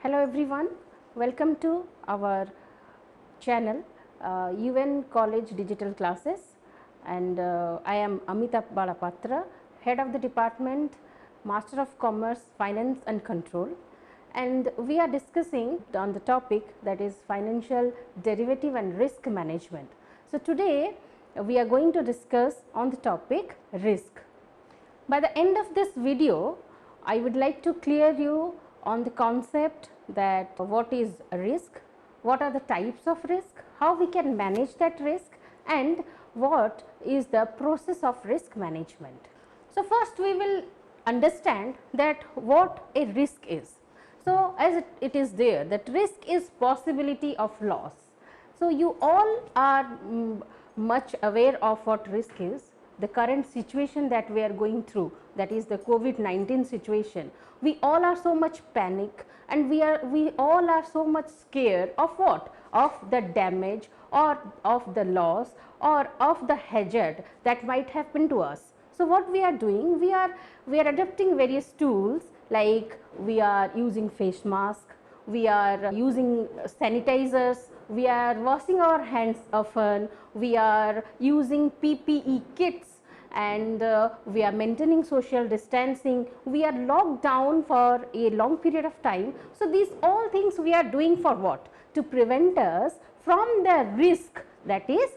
Hello everyone, welcome to our channel UN College Digital Classes, and I am Amita Balapatra, Head of the Department, Master of Commerce, Finance and Control, and we are discussing on the topic that is financial derivative and risk management. So today we are going to discuss on the topic risk. By the end of this video, I would like to clear you on the concept that what is risk, what are the types of risk, how we can manage that risk, and what is the process of risk management. So first we will understand that what a risk is. So as it is there that risk is possibility of loss. So you all are much aware of what risk is. The current situation that we are going through, that is the COVID-19 situation, we all are so much panic, and we all are so much scared of what? Of the damage or of the loss or of the hazard that might happen to us. So what we are doing, we are adopting various tools, like we are using face mask, we are using sanitizers, we are washing our hands often, we are using PPE kits, and we are maintaining social distancing, we are locked down for a long period of time. So these all things we are doing for what? To prevent us from the risk that is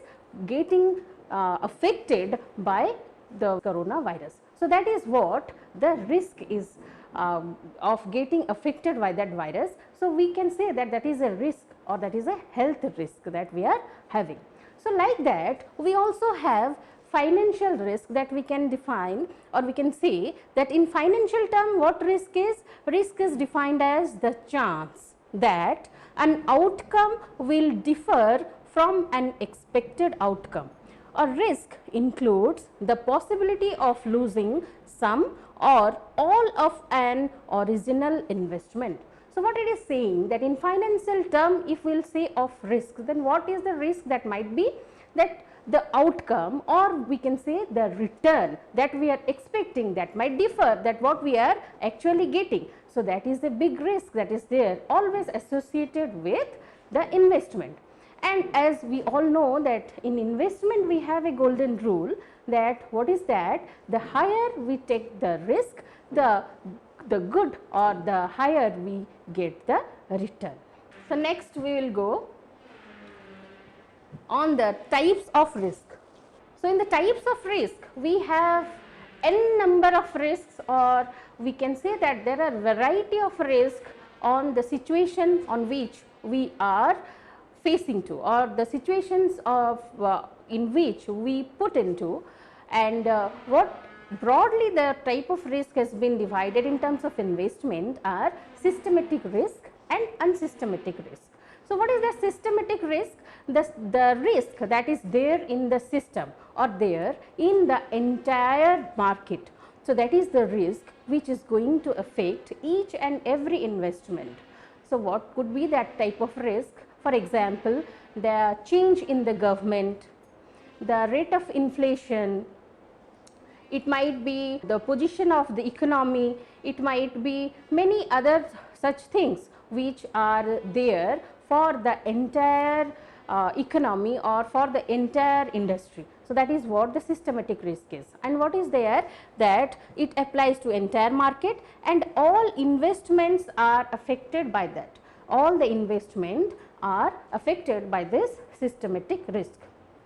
getting affected by the coronavirus. So that is what the risk is of getting affected by that virus. So we can say that that is a risk, or that is a health risk that we are having. So like that, we also have financial risk that we can define, or we can say that in financial term what risk is? Risk is defined as the chance that an outcome will differ from an expected outcome. A risk includes the possibility of losing some or all of an original investment. So what it is saying, that in financial term, if we will say of risk, then what is the risk that might be? That the outcome, or we can say the return that we are expecting, that might differ that what we are actually getting. So that is the big risk that is there, always associated with the investment. And as we all know that in investment we have a golden rule, that what is that? The higher we take the risk, the good, or the higher we get the return. So next we will go on the types of risk. So in the types of risk, we have n number of risks, or we can say that there are variety of risk on the situation on which we are facing to, or the situations of in which we put into, and what broadly the type of risk has been divided in terms of investment are systematic risk and unsystematic risk. So what is the systematic risk? The risk that is there in the system, or there in the entire market. So that is the risk which is going to affect each and every investment. So what could be that type of risk? For example, the change in the government, the rate of inflation, it might be the position of the economy, it might be many other such things which are there for the entire economy or for the entire industry. So that is what the systematic risk is. And what is there? That it applies to entire market, and all investments are affected by that. All the investment are affected by this systematic risk.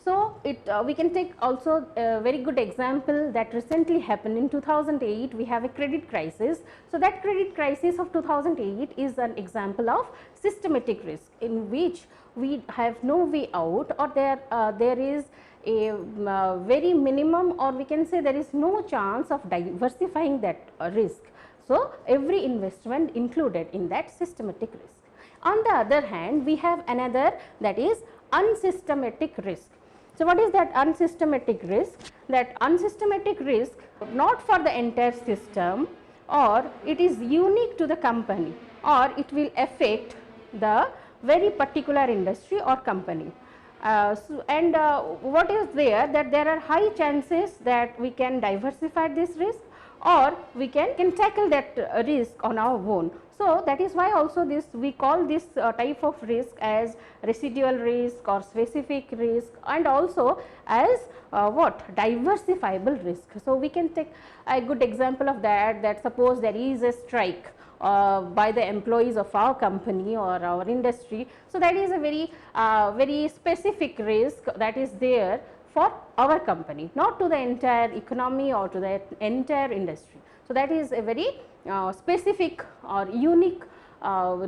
So we can take also a very good example that recently happened in 2008. We have a credit crisis. So that credit crisis of 2008 is an example of systematic risk, in which we have no way out, or there is a very minimum, or we can say there is no chance of diversifying that risk. So every investment included in that systematic risk. On the other hand, we have another, that is unsystematic risk. So what is that unsystematic risk? That unsystematic risk not for the entire system, or it is unique to the company, or it will affect the very particular industry or company. What is there? That there are high chances that we can diversify this risk, or we can tackle that risk on our own. So, that is why also this we call this type of risk as residual risk or specific risk, and also as what, diversifiable risk. So, we can take a good example of that, that suppose there is a strike by the employees of our company or our industry. So, that is a very specific risk that is there for our company, not to the entire economy or to the entire industry. So, that is a very specific or unique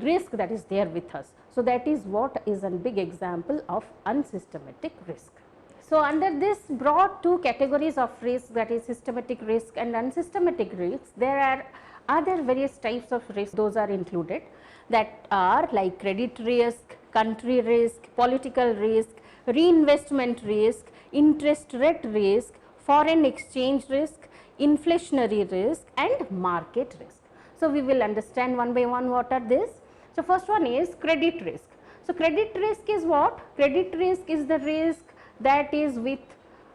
risk that is there with us. So, that is what is a big example of unsystematic risk. So, under this broad two categories of risk, that is systematic risk and unsystematic risks, there are other various types of risk, those are included, that are like credit risk, country risk, political risk, reinvestment risk, interest rate risk, foreign exchange risk, inflationary risk and market risk. So, we will understand one by one what are these. So, first one is credit risk. So, credit risk is what? Credit risk is the risk that is with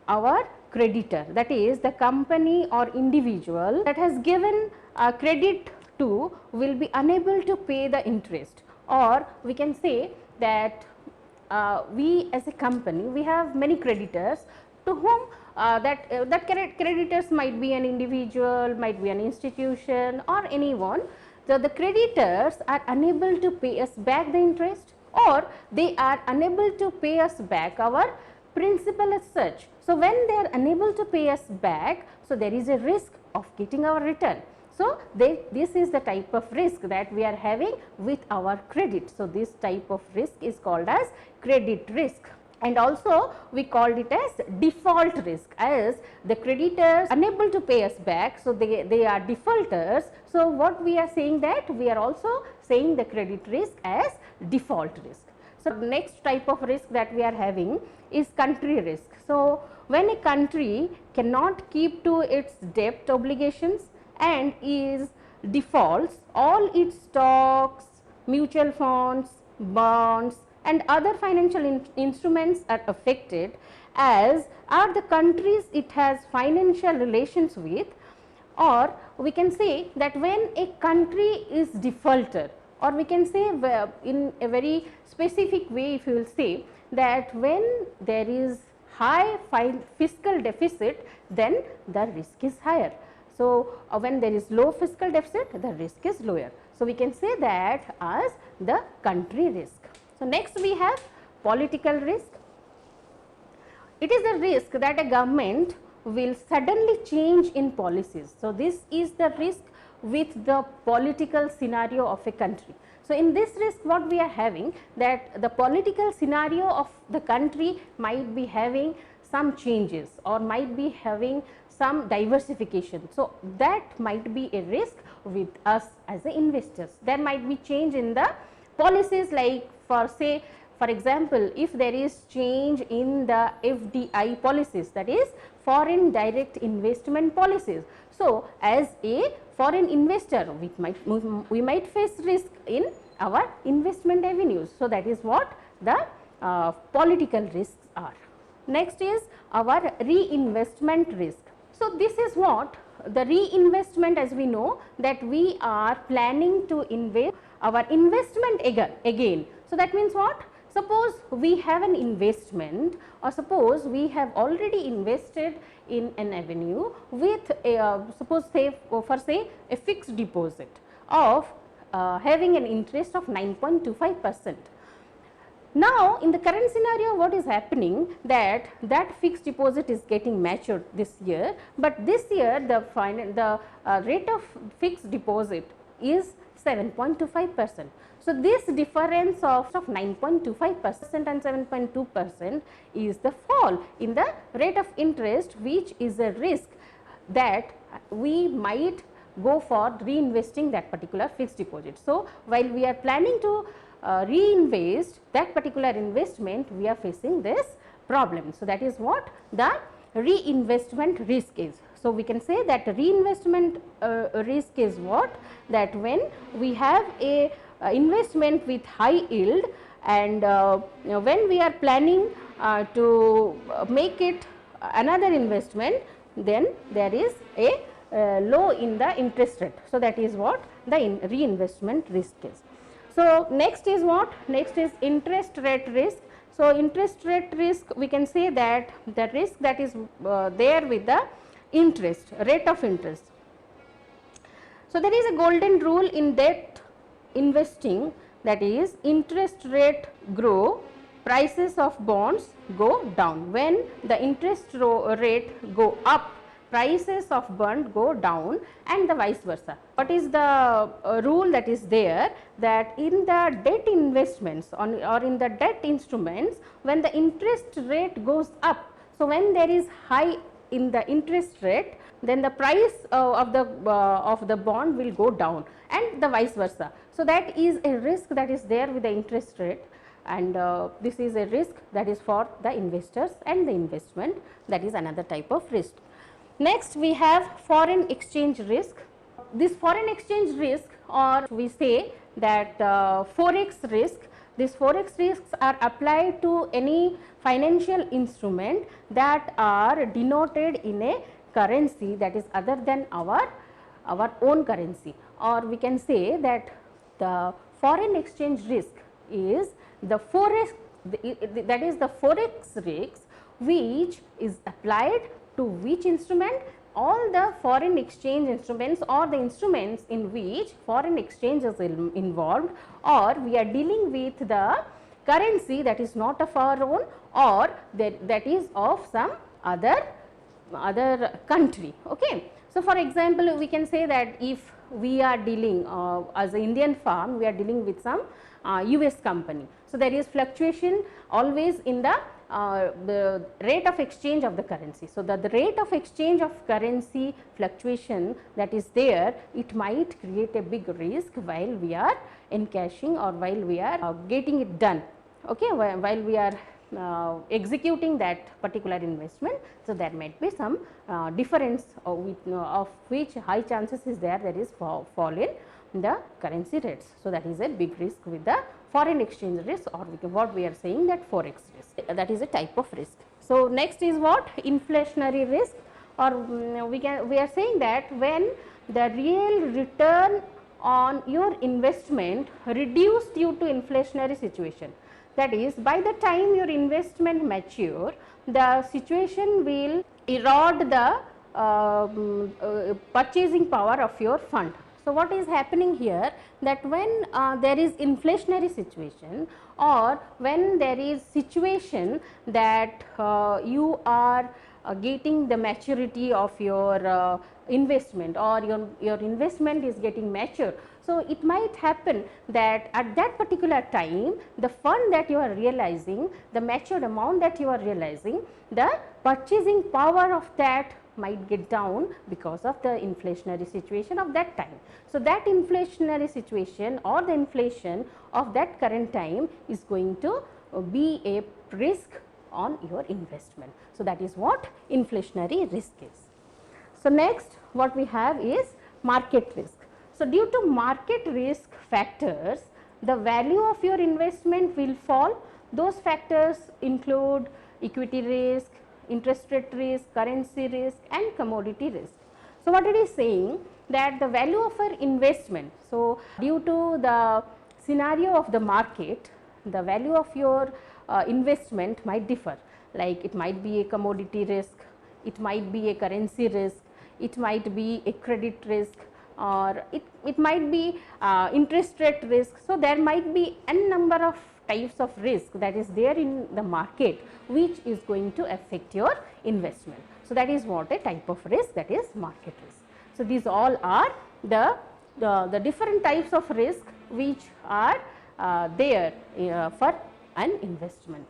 our creditor, that is the company or individual that has given credit to will be unable to pay the interest, or we can say that we as a company, we have many creditors to whom that creditors might be an individual, might be an institution or anyone. So, the creditors are unable to pay us back the interest, or they are unable to pay us back our principal as such. So, when they are unable to pay us back, so there is a risk of getting our return. So, this is the type of risk that we are having with our credit. So, this type of risk is called as credit risk, and also we called it as default risk, as the creditors unable to pay us back. So, they are defaulters. So, what we are saying, that we are also saying the credit risk as default risk. So, next type of risk that we are having is country risk. So, when a country cannot keep to its debt obligations and is defaults, all its stocks, mutual funds, bonds and other financial instruments are affected, as are the countries it has financial relations with. Or we can say that when a country is defaulter, or we can say in a very specific way, if you will say that when there is high fiscal deficit, then the risk is higher. So, when there is low fiscal deficit, the risk is lower. So, we can say that as the country risk. So, next we have political risk. It is the risk that a government will suddenly change in policies. So, this is the risk with the political scenario of a country. So, in this risk, what we are having, that the political scenario of the country might be having some changes or might be having some diversification. So, that might be a risk with us as the investors. There might be change in the policies, like for example, if there is change in the FDI policies, that is foreign direct investment policies. So, as a foreign investor, we might face risk in our investment avenues. So, that is what the political risks are. Next is our reinvestment risk. So, this is what the reinvestment, as we know that we are planning to invest our investment again. So, that means what? Suppose we have an investment, or suppose we have already invested in an avenue with a, suppose say a fixed deposit of having an interest of 9.25%. Now, in the current scenario, what is happening, that fixed deposit is getting matured this year, but this year the rate of fixed deposit is 7.25%. So, this difference of 9.25% and 7.2% is the fall in the rate of interest, which is a risk that we might go for reinvesting that particular fixed deposit. So, while we are planning to reinvest that particular investment, we are facing this problem. So, that is what the reinvestment risk is. So, we can say that reinvestment risk is what? That when we have a investment with high yield, and when we are planning to make it another investment, then there is a low in the interest rate. So, that is what the reinvestment risk is. So, next is what? Next is interest rate risk. So, interest rate risk, we can say that the risk that is there with the interest, rate of interest. So, there is a golden rule in debt investing, that is interest rate grow, prices of bonds go down. When the interest rate go up, prices of bond go down, and the vice versa. What is the rule that is there, that in the debt investments or in the debt instruments, when the interest rate goes up, so when there is high in the interest rate, then the price of the bond will go down, and the vice versa. So, that is a risk that is there with the interest rate, and this is a risk that is for the investors and the investment, that is another type of risk. Next, we have foreign exchange risk. This foreign exchange risk, or we say that forex risk, these forex risks are applied to any financial instrument that are denoted in a currency that is other than our own currency, or we can say that the foreign exchange risk is the forex, that is the forex risk which is applied to which instrument? All the foreign exchange instruments, or the instruments in which foreign exchange is involved, or we are dealing with the currency that is not of our own, or that is of some other country. Okay. So, for example, we can say that if we are dealing as an Indian firm, we are dealing with some US company. So, there is fluctuation always in the rate of exchange of the currency. So, the rate of exchange of currency fluctuation that is there, it might create a big risk while we are encashing, or while we are getting it done, okay, while we are executing that particular investment. So, there might be some difference of which high chances is there is fall in the currency rates. So, that is a big risk with the foreign exchange risk, or what we are saying that forex risk, that is a type of risk. So, next is what? Inflationary risk, or we are saying that when the real return on your investment reduced due to inflationary situation, that is by the time your investment mature, the situation will erode the purchasing power of your fund. So, what is happening here, that when there is inflationary situation, or when there is situation that you are getting the maturity of your investment, or your investment is getting mature. So, it might happen that at that particular time, the fund that you are realizing, the matured amount that you are realizing, the purchasing power of that might get down because of the inflationary situation of that time. So, that inflationary situation or the inflation of that current time is going to be a risk on your investment. So, that is what inflationary risk is. So, next what we have is market risk. So, due to market risk factors, the value of your investment will fall. Those factors include equity risk, interest rate risk, currency risk, and commodity risk. So, what it is saying, that the value of our investment, so due to the scenario of the market, the value of your investment might differ, like it might be a commodity risk, it might be a currency risk, it might be a credit risk, or it might be interest rate risk. So, there might be n number of types of risk that is there in the market, which is going to affect your investment. So, that is what a type of risk, that is market risk. So, these all are the different types of risk which are there for an investment.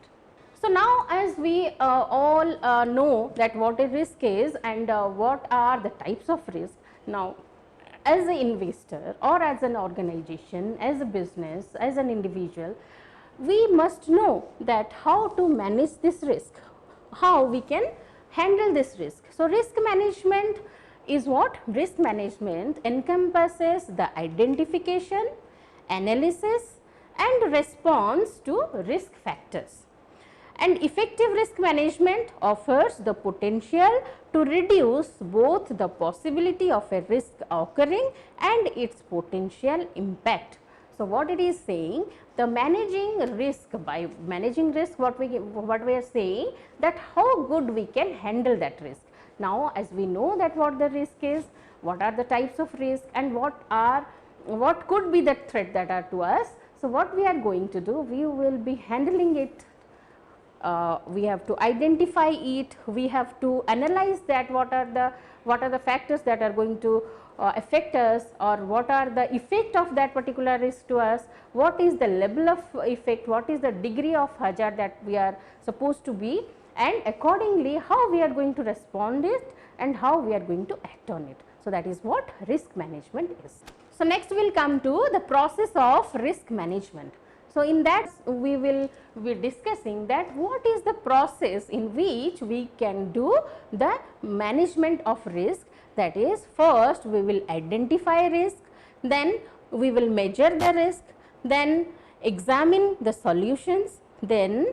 So, now as we all know that what a risk is and what are the types of risk, now as an investor or as an organization, as a business, as an individual, we must know that how to manage this risk, how we can handle this risk. So, risk management is what? Risk management encompasses the identification, analysis and response to risk factors. and effective risk management offers the potential to reduce both the possibility of a risk occurring and its potential impact. So, what it is saying, the managing risk, by managing risk what we are saying that how good we can handle that risk. Now, as we know that what the risk is, what are the types of risk and what could be the threat that are to us. So, what we are going to do, we will be handling it. We have to identify it, we have to analyze that what are the factors that are going to affect us, or what are the effect of that particular risk to us, what is the level of effect, what is the degree of hazard that we are supposed to be, and accordingly how we are going to respond it and how we are going to act on it. So, that is what risk management is. So, next we will come to the process of risk management. So, in that we will be discussing that what is the process in which we can do the management of risk. That is, first we will identify risk, then we will measure the risk, then examine the solutions, then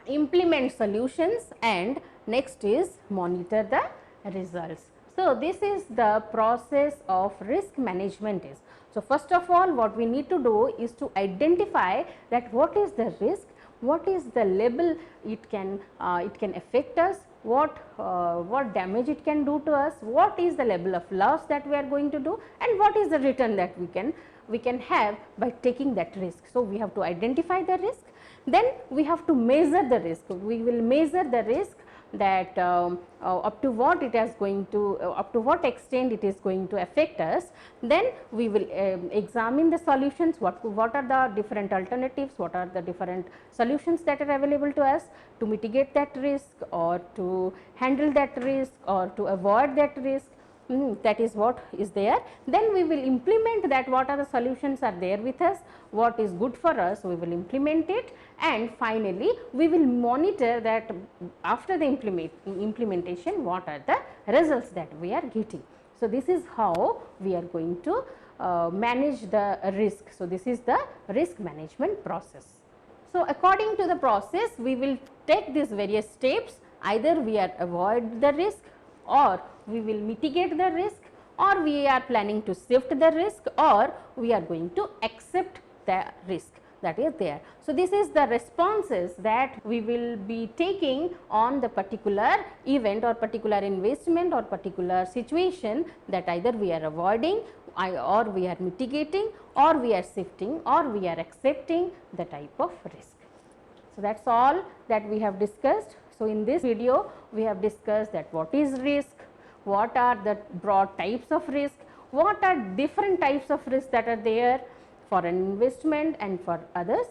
implement solutions, and next is monitor the results. So, this is the process of risk management is. So, first of all what we need to do is to identify that what is the risk, what is the level it can affect us, what damage it can do to us, what is the level of loss that we are going to do, and what is the return that we can have by taking that risk. So, we have to identify the risk, then we have to measure the risk. We will measure the risk that up to what it is going to, up to what extent it is going to affect us. Then we will examine the solutions, what are the different alternatives, what are the different solutions that are available to us to mitigate that risk or to handle that risk or to avoid that risk. That is what is there. Then we will implement that, what are the solutions are there with us, what is good for us, we will implement it, and finally we will monitor that after the implementation what are the results that we are getting. So, this is how we are going to manage the risk. So, this is the risk management process. So, according to the process we will take these various steps, either we are avoid the risk, or we will mitigate the risk, or we are planning to shift the risk, or we are going to accept the risk that is there. So, this is the responses that we will be taking on the particular event or particular investment or particular situation that either we are avoiding or we are mitigating or we are shifting or we are accepting the type of risk. So, that is all that we have discussed. So, in this video we have discussed that what is risk, what are the broad types of risk, what are different types of risk that are there for an investment and for others,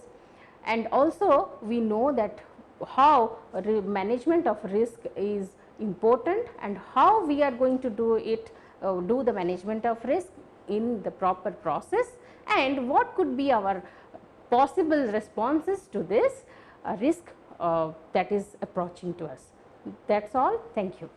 and also we know that how management of risk is important and how we are going to do it, do the management of risk in the proper process, and what could be our possible responses to this risk that is approaching to us. That is all. Thank you.